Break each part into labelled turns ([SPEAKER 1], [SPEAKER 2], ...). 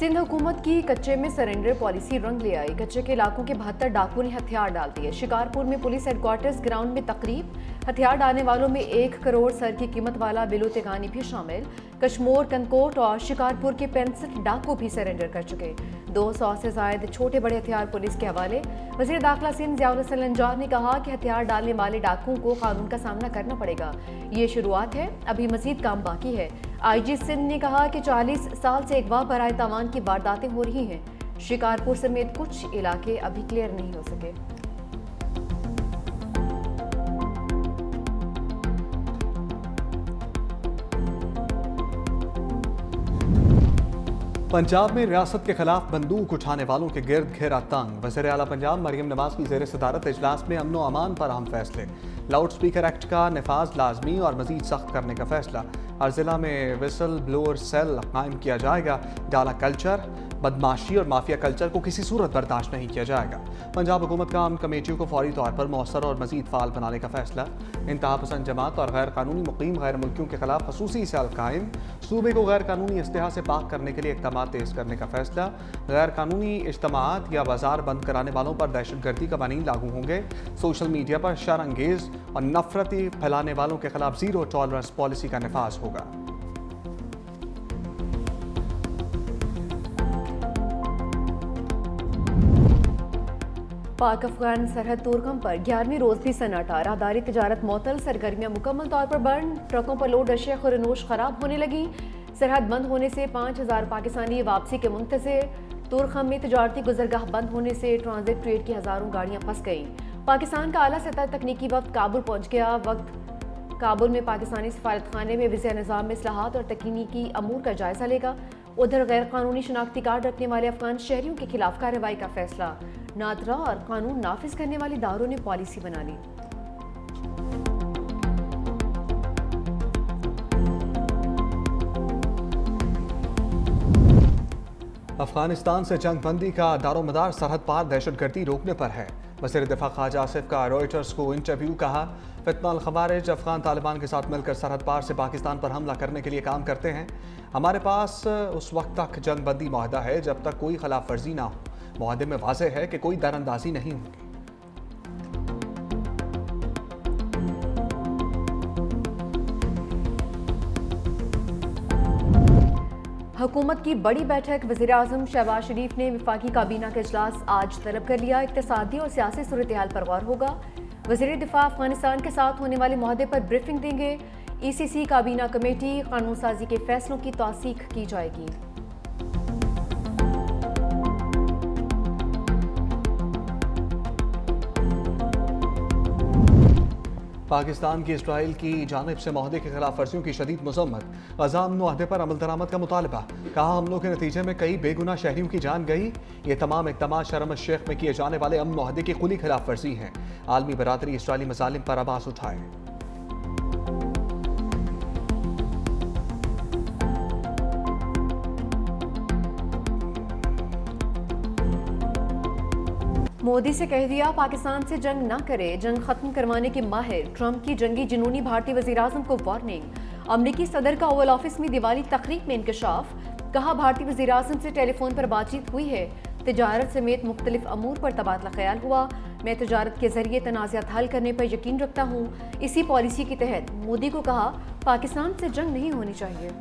[SPEAKER 1] सिंध हुकूमत की कच्चे में सरेंडर पॉलिसी रंग ले आई। कच्चे के इलाकों के 72 डाकुओं ने हथियार डाल दिए। शिकारपुर में पुलिस हेडक्वार्टर्स ग्राउंड में तकरीब। हथियार डालने वालों में 1 करोड़ सर की कीमत वाला बिलो तेगानी भी शामिल। कश्मोर, कनकोट और शिकारपुर के 65 डाकू भी सरेंडर कर चुके। 200 से ज्यादा छोटे बड़े हथियार पुलिस के हवाले। वज़ीर दाखिला सिंध ज़ियाउल हसन लंजार ने कहा कि हथियार डालने वाले डाकुओं को कानून का सामना करना पड़ेगा। ये शुरुआत है, अभी मजीद काम बाकी है। IG सिंध ने कहा कि 40 साल से अगवा बराए तावान की वारदातें हो रही हैं। शिकारपुर समेत कुछ इलाके अभी क्लियर नहीं हो सके।
[SPEAKER 2] पंजाब में रियासत के खिलाफ बंदूक उठाने वालों के गिर्द घेरा तंग। वज़ीर आला पंजाब मरियम नवाज की ज़ेर सदारत इजलास में अमन व अमान पर अहम फैसले। लाउड स्पीकर एक्ट का नफाज लाजमी और मजीद सख्त करने का फैसला। हर जिला में विसल ब्लोअर सेल कायम किया जाएगा। डाला कल्चर, बदमाशी और माफिया कल्चर को किसी सूरत बर्दाश्त नहीं किया जाएगा। पंजाब हुकूमत का अमन कमेटियों को फौरी तौर पर मौसर और मजीद फाल बनाने का फैसला। इंतहा पसंद जमात और गैर कानूनी मुकीम गैर मुल्कियों के खिलाफ खसूसी सेल कायम। सूबे को गैर कानूनी इस्तेहा से पाक करने के लिए इक़दाम तेज करने का फैसला। गैर कानूनी इज्तिमात या बाजार बंद कराने वालों पर दहशतगर्दी कवानीन लागू होंगे। सोशल मीडिया पर शरअंगेज और नफरती फैलाने वालों के खिलाफ जीरो टॉलरेंस पॉलिसी का नफाज होगा।
[SPEAKER 1] पाक अफगान सरहद तोरखम पर 11वीं रोज भी सन्नाटा। राहदारी तजारत मअतल, सरगर्मियां मुकम्मल तौर पर बंद। ट्रकों पर लोड अशिया खुरनोश खराब होने लगी। सरहद बंद होने से 5000 पाकिस्तानी वापसी के मुंतज़िर। तोरखम में तजारती गुजरगाह बंद होने से ट्रांजिट ट्रेड की हज़ारों गाड़ियां फंस गईं। पाकिस्तान का आला सतह तकनीकी वक्त काबुल पहुंच गया। वक्त काबुल में पाकिस्तानी सफारत खाने में विज़ा निज़ाम में इस्लाहात और तकनीकी अमूर का जायजा लेगा। उधर गैर कानूनी शनाख्ती कार्ड रखने वाले अफगान शहरियों के खिलाफ कार्रवाई का फैसला। नादरा और कानून नाफिज करने वाले इदारों ने पॉलिसी बना ली।
[SPEAKER 2] अफगानिस्तान से जंग बंदी का दारोमदार सरहद पार दहशतगर्दी रोकने पर है। वज़ीर दिफा ख्वाजा आसिफ का रॉयटर्स को इंटरव्यू। कहा, फितना अल खवारिज अफगान तालिबान के साथ मिलकर सरहद पार से पाकिस्तान पर हमला करने के लिए काम करते हैं। हमारे पास उस वक्त तक जंग बंदी मुआहदा है जब तक कोई खिलाफ वर्जी ना हो। मुआहदे में वाज़ेह है कि कोई दरअंदाजी नहीं होगी।
[SPEAKER 1] हुकूमत की बड़ी बैठक। वज़ीर आज़म शहबाज शरीफ ने वफाकी काबीना का इजलास आज तलब कर लिया। इक़्तिसादी और सियासी सूरत-ए-हाल पर गौर होगा। वज़ीर दिफा अफगानिस्तान के साथ होने वाले मुआहदे पर ब्रीफिंग देंगे। ECC काबीना कमेटी कानून साजी के फैसलों की तौसीक की जाएगी।
[SPEAKER 2] पाकिस्तान की इसराइल की जानिब से मुआहदे की खिलाफ वर्जियों की शदीद मज़म्मत। गज़ा अमन मुआहदे पर अमल दरामद का मुतालबा। कहा, हमलों के नतीजे में कई बेगुनाह शहरियों की जान गई। ये तमाम इक़दाम शर्म शेख में किए जाने वाले अमन मुआहदे की खुली खिलाफ वर्जी हैं। आलमी बरादरी इसराइली मज़ालिम पर आवाज़ उठाए।
[SPEAKER 1] मोदी से कह दिया, पाकिस्तान से जंग ना करे। जंग खत्म करवाने के माहिर। ट्रंप की जंगी जुनूनी भारतीय वज़ीर आज़म को वार्निंग। अमरीकी सदर का ओवल ऑफिस में दिवाली तकरीब में इंकशाफ। कहा, भारतीय वज़ीर आज़म से टेलीफोन पर बातचीत हुई है। तिजारत समेत मुख्तलिफ अमूर पर तबादला ख्याल हुआ। मैं तिजारत के जरिए तनाज़ात हल करने पर यकीन रखता हूँ। इसी पॉलिसी के तहत मोदी को कहा, पाकिस्तान से जंग नहीं होनी चाहिए।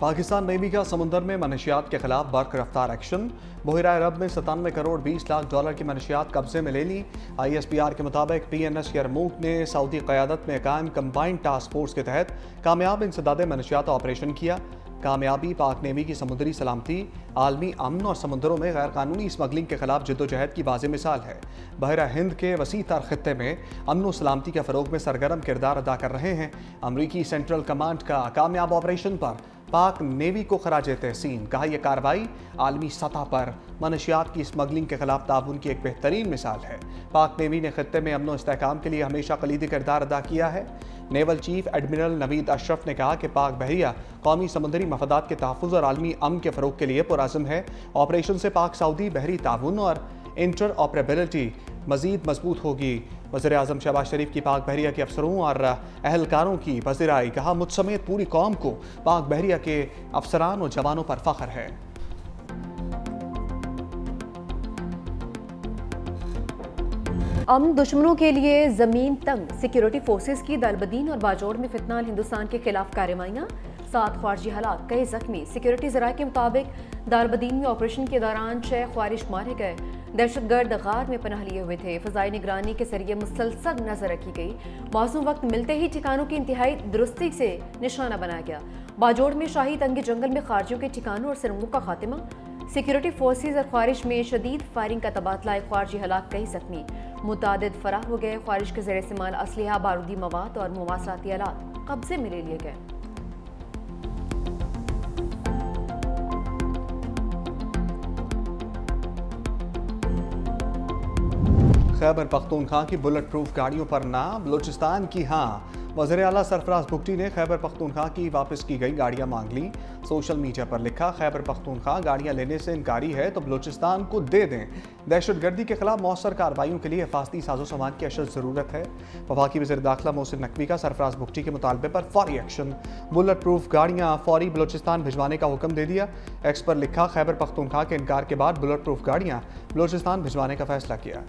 [SPEAKER 2] पाकिस्तान नेवी का समुंदर में मनशियात के खिलाफ बर्क रफ्तार एक्शन। बहरा अरब में 97 करोड़ 20 लाख डॉलर की मनशियात कब्जे में ले ली। ISPR के मुताबिक PNS यरमूक ने सऊदी क़यादत में कायम कंबाइंड टास्क फोर्स के तहत कामयाब इंसदाद मनशियात ऑपरेशन किया। कामयाबी पाक नेवी की समुद्री सलामती, आलमी अमन और समुद्रों में गैर कानूनी स्मगलिंग के खिलाफ जद्दोजहद की वाज़ेह मिसाल है। बहरा हिंद के वसी तर खित्ते में अमन व सलामती के फ़रोग में सरगर्म किरदार अदा कर रहे हैं। अमरीकी सेंट्रल कमांड का कामयाब ऑपरेशन पर पाक नेवी को खराज तहसीन। कहा, यह कार्रवाई आलमी सतह पर मनशियात की स्मगलिंग के खिलाफ ताउन की एक बेहतरीन मिसाल है। पाक नेवी ने खित्ते में अमन व इस्तेहकाम के लिए हमेशा कलीदी किरदार अदा किया है। Naval chief admiral Naveed Ashraf ने कहा कि पाक बहरिया कौमी समुद्री मफादात के तहफ़्फ़ुज़ और आलमी अमन के फ़रोग के लिए पुरअज़्म है। ऑपरेशन से पाक सऊदी बहरी ताउन और इंटर ऑपरेबिलिटी मज़ीद मजबूत होगी। वज़ीर-ए-आज़म शहबाज शरीफ की पाक बहरिया के अफसरों और अहलकारों की पज़िराई, कहा मुझ समेत पूरी कौम को पाक बहरिया के अफसरान और जवानों पर फख्र है।
[SPEAKER 1] अमन दुश्मनों के लिए जमीन तंग, सिक्योरिटी फोर्सेस की दालबदीन और बाजौड़ में फितनाल हिंदुस्तान के खिलाफ कार्रवाइयां, 7 ख्वारजी हालात, कई जख्मी। सिक्योरिटी जराये के मुताबिक दालबदीन में ऑपरेशन के दौरान 6 ख्वारिश मारे गए। दहशतगर्द गार में पनाह लिए हुए थे। फ़ज़ाई निगरानी के जरिए मुसलसल नजर रखी गई। मौसम वक्त मिलते ही ठिकानों की इंतहाई दुरुस्ती से निशाना बनाया गया। बाजौड़ में शाही तंगी जंगल में खारजियों के ठिकानों और सुरंगों का खात्मा। सिक्योरिटी फोर्सेज और ख्वारिश में शदीद फायरिंग का तबादला, 1 ख्वारजी हलाक, कई जख्मी। मुतादिद फरार हो गए। ख्वारिश के ज़ेर इस्तेमाल असलहा, बारूदी मवाद और मुवासलाती आलात कब्जे में ले लिए गए।
[SPEAKER 2] खैबर पख्तूनख्वा की बुलेट प्रूफ गाड़ियों पर नाम, बलूचिस्तान की हाँ। वज़ीर आला सरफराज भुगटी ने खैबर पख्तूनख्वा की वापस की गई गाड़ियाँ मांग ली। सोशल मीडिया पर लिखा, खैबर पख्तूनख्वा गाड़ियाँ लेने से इनकारी है तो बलूचिस्तान को दे दें। दहशतगर्दी के खिलाफ मौसर कार्रवाइयों के लिए हिफाजती साजो सामान की अशद ज़रूरत है। वफाकी वज़ीर दाखिला मोहसिन नकवी का सरफराज भुगटी के मुतालबे पर फौरी एक्शन, बुलेट प्रूफ गाड़ियाँ फौरी बलूचिस्तान भिजवाने का हुक्म दे दिया। एक्स पर लिखा, खैबर पख्तूनख्वा के इनकार के बाद बुलेट प्रूफ गाड़ियाँ बलूचिस्तान भिजवाने का फैसला किया।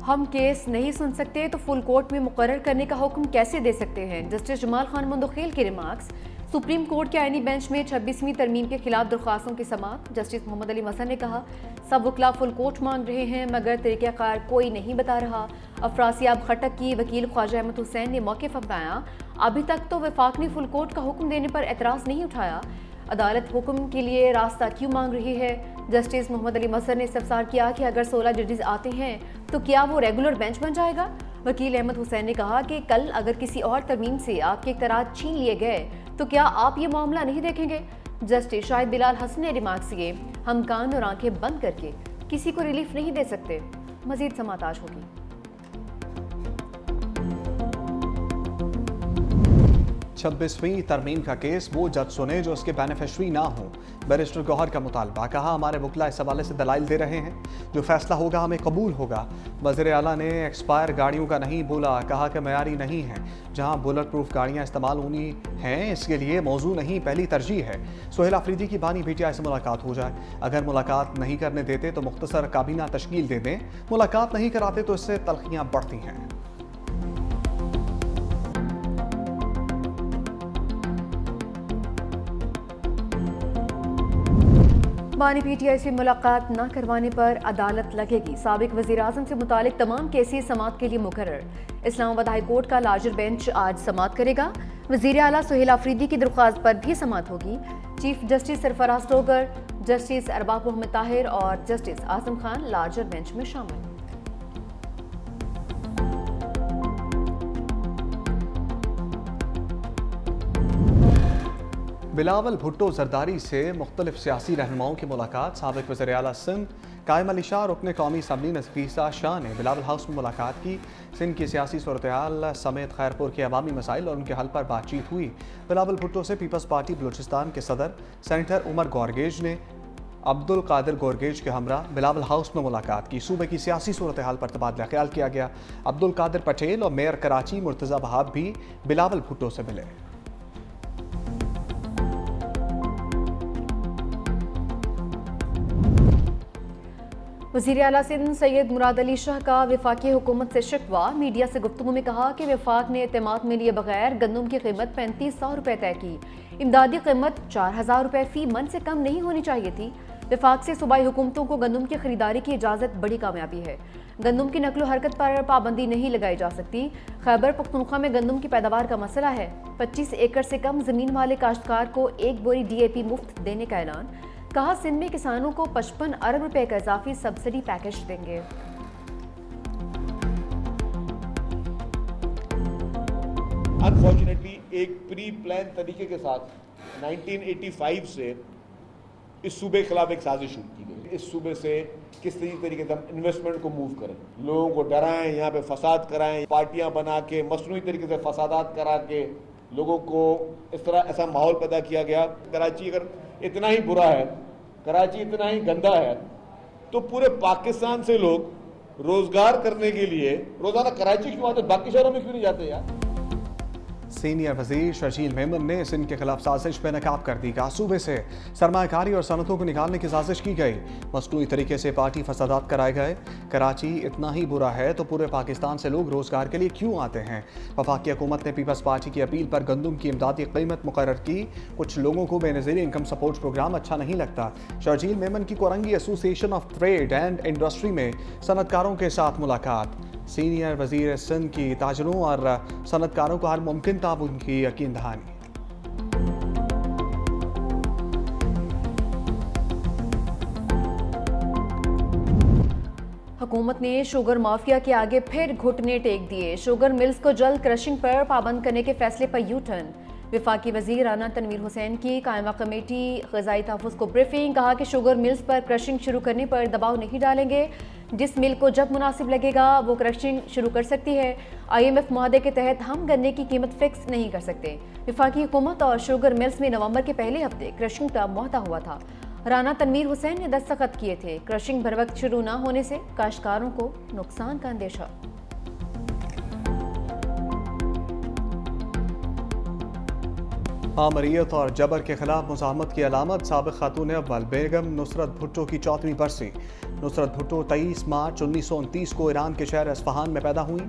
[SPEAKER 1] हम केस नहीं सुन सकते तो फुल कोर्ट में मुकर्रर करने का हुक्म कैसे दे सकते हैं? जस्टिस जमाल खान मुंदखिल के रिमार्क्स। सुप्रीम कोर्ट के आईनी बेंच में 26वीं तरमीम के खिलाफ दरख्वास्तों की समाअत। जस्टिस मोहम्मद अली मसन ने कहा, सब वकला फुल कोर्ट मांग रहे हैं मगर तरीक़ाकार कोई नहीं बता रहा। अफरासियाब खटक की वकील ख्वाजा अहमद हुसैन ने मौक़िफ़ अपनाया, अभी तक तो वफाक ने फुल कोर्ट का हुक्म देने पर एतराज़ नहीं उठाया। अदालत हुक्म के लिए रास्ता क्यों मांग रही है? जस्टिस मोहम्मद अली मसन ने इस्तफसार किया कि अगर 16 जजेस आते हैं तो क्या वो रेगुलर बेंच बन जाएगा? वकील अहमद हुसैन ने कहा कि कल अगर किसी और तरमीम से आपके इख्तियारात छीन लिए गए तो क्या आप ये मामला नहीं देखेंगे? जस्टिस शाहिद बिलाल हसन ने रिमार्क्स किए, हम कान और आंखें बंद करके किसी को रिलीफ नहीं दे सकते। मजीद समाअत आज होगी।
[SPEAKER 2] 26वीं तरमीम का केस वो जज सुने जो उसके बेनिफिशरी ना हो। बैरिस्टर गौहर का मुतालबा, कहा हमारे वकला इस हवाले से दलाइल दे रहे हैं, जो फैसला होगा हमें कबूल होगा। वज़ीर आला ने एक्सपायर गाड़ियों का नहीं बोला, कहा कि मयारी नहीं है। जहां बुलेट प्रूफ गाड़ियां इस्तेमाल होनी हैं इसके लिए मौजू नहीं, पहली तरजीह है। सुहेल अफरीदी की बानी PTI से मुलाकात हो जाए। अगर मुलाकात नहीं करने देते तो मुख्तसर काबीना तश्कील दे दें। मुलाकात नहीं कराते तो इससे तलखियाँ बढ़ती हैं।
[SPEAKER 1] बानी PTI से मुलाकात न करवाने पर अदालत लगेगी। साबिक वज़ीर आज़म से मुतालिक तमाम केसेस समाअत के लिए मुकर्रर। इस्लामाबाद हाई कोर्ट का लार्जर बेंच आज समाअत करेगा। वज़ीर आला सुहेल अफरीदी की दरख्वास्त पर भी समाअत होगी। Chief justice Sarfaraz Togar, justice Arbab Mohammad Tahir और justice Azam Khan larger bench में शामिल।
[SPEAKER 2] बिलावल भुट्टो जरदारी से मुख्तलिफ सियासी रहनुमाओं की मुलाकात। साबिक वज़ीर आला सिंध कायम अली शाह रुकन कौमी असम्बली नफीसा शाह ने बिलावल हाउस में मुलाकात की। सिंध की सियासी सूरत-ए-हाल समेत खैरपुर के अवामी मसाइल और उनके हल पर बातचीत हुई। बिलावल भुट्टो से पीपल्स पार्टी बलूचिस्तान के सदर सेनेटर उमर गौरगेज ने अब्दुल कादिर गौरगेज के हमरा बिलावल हाउस में मुलाकात की। सूबे की सियासी सूरत-ए-हाल पर तबादला ख्याल किया गया। अब्दुल कादिर पटेल और मेयर कराची मुर्तज़ा बहाब भी बिलावल भुट्टो से मिले।
[SPEAKER 1] वज़ीर आला सिंध सैयद मुराद अली शाह का वफाकी हुकूमत से शिकवा। मीडिया से गुफ्तगू में कहा कि वफाक ने एतमाद में लिए बगैर गंदम की कीमत 3500 रुपये तय की। इमदादी कीमत 4000 रुपये फी मन से कम नहीं होनी चाहिए थी। वफाक से सूबाई हुकूमतों को गंदम की खरीदारी की इजाज़त बड़ी कामयाबी है। गंदम की नकलो हरकत पर पाबंदी नहीं लगाई जा सकती। खैबर पख्तूनख्वा में गंदम की पैदावार का मसला है। 25 एकड़ से कम जमीन वाले काश्तकार को 1 बोरी DAP मुफ्त देने का ऐलान। कहा, सिंध में किसानों को 55 अरब रुपए का इजाफी सब्सिडी पैकेज देंगे।
[SPEAKER 3] अनफॉर्चुनेटली एक प्री प्लान तरीके के साथ 1985 से इस सूबे के खिलाफ एक साजिश शुरू की गई। इस सूबे से किस तरीके से हम इन्वेस्टमेंट को मूव करें, लोगों को डराएं, यहाँ पे फसाद कराएं, पार्टियां बना के मसनूई तरीके से फसादात करा के लोगों को इस तरह ऐसा माहौल पैदा किया गया। कराची अगर इतना ही बुरा है, कराची इतना ही गंदा है, तो पूरे पाकिस्तान से लोग रोजगार करने के लिए रोजाना कराची क्यों आते, बाकी शहरों में क्यों नहीं जाते यार?
[SPEAKER 2] सीनियर वजीर शर्जील मेमन ने सिंध के खिलाफ साजिश बेनकाब कर दी। कहा सूबे से सरमाकारी और सनतों को निकालने की साजिश की गई, मसनूई तरीके से पार्टी फसादात कराए गए। कराची इतना ही बुरा है तो पूरे पाकिस्तान से लोग रोजगार के लिए क्यों आते हैं? वफाकी हुकूमत ने पीपल्स पार्टी की अपील पर गंदम की इमदादी कीमत मुकर्रर की। कुछ लोगों को बेनज़ीर इनकम सपोर्ट प्रोग्राम अच्छा नहीं लगता। शर्जील मेमन की Korangi association of trade and industry में सनतकारों के साथ मुलाकात। सीनियर वजीर सिंध की ताजरों और सनतकारों को हर मुमकिन ताउन की यकीन दहानी।
[SPEAKER 1] हुकूमत ने शुगर माफिया के आगे फिर घुटने टेक दिए। शुगर मिल्स को जल्द क्रशिंग पर पाबंद करने के फैसले पर यू टर्न। विफाकी वजीर राना तनवीर हुसैन की कायमा कमेटी ग़िज़ाई तहफ़्फ़ुज़ को ब्रीफिंग। कहा कि शुगर मिल्स पर क्रशिंग शुरू करने पर दबाव नहीं डालेंगे, जिस मिल को जब मुनासिब लगेगा वो क्रशिंग शुरू कर सकती है। IMF मुआहदे के तहत हम गन्ने की कीमत फिक्स नहीं कर सकते। विफाकी हुकूमत और शुगर मिल्स में नवंबर के पहले हफ्ते क्रशिंग का मुआहदा हुआ था। राना तनवीर हुसैन ने दस्तखत किए थे। क्रशिंग बर वक्त शुरू न होने से काश्तकारों को नुकसान का अंदेशा।
[SPEAKER 2] आमरीत और जबर के खिलाफ मुज़ाहमत की अलामत। साबिक़ खातून अव्वल बेगम नुसरत भुट्टो की 4वीं बरसी। नुसरत भुट्टो 23 मार्च 1929 को ईरान के शहर अस्फहान में पैदा हुई।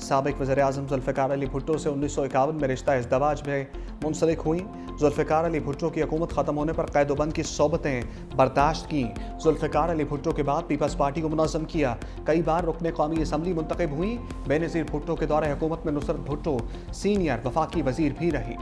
[SPEAKER 2] साबिक़ वज़ीर आज़म ज़ुल्फ़िकार अली भुट्टो से 1951 में रिश्ता इज़्दवाज में मुंसलिक हुई। ज़ुल्फ़िकार अली भुट्टो की हुकूमत ख़त्म होने पर क़ैद-ओ-बंद की सोबतें बर्दाश्त की। ज़ुल्फ़िकार अली भुट्टो के बाद पीपल्स पार्टी को मुनज़्ज़म किया। कई बार रुकने कौमी असम्बली मुंतखब हुई। बेनज़ीर भुट्टो के दौरे हुकूमत में नुसरत भुट्टो सीनियर वफाकी वज़ीर भी रही।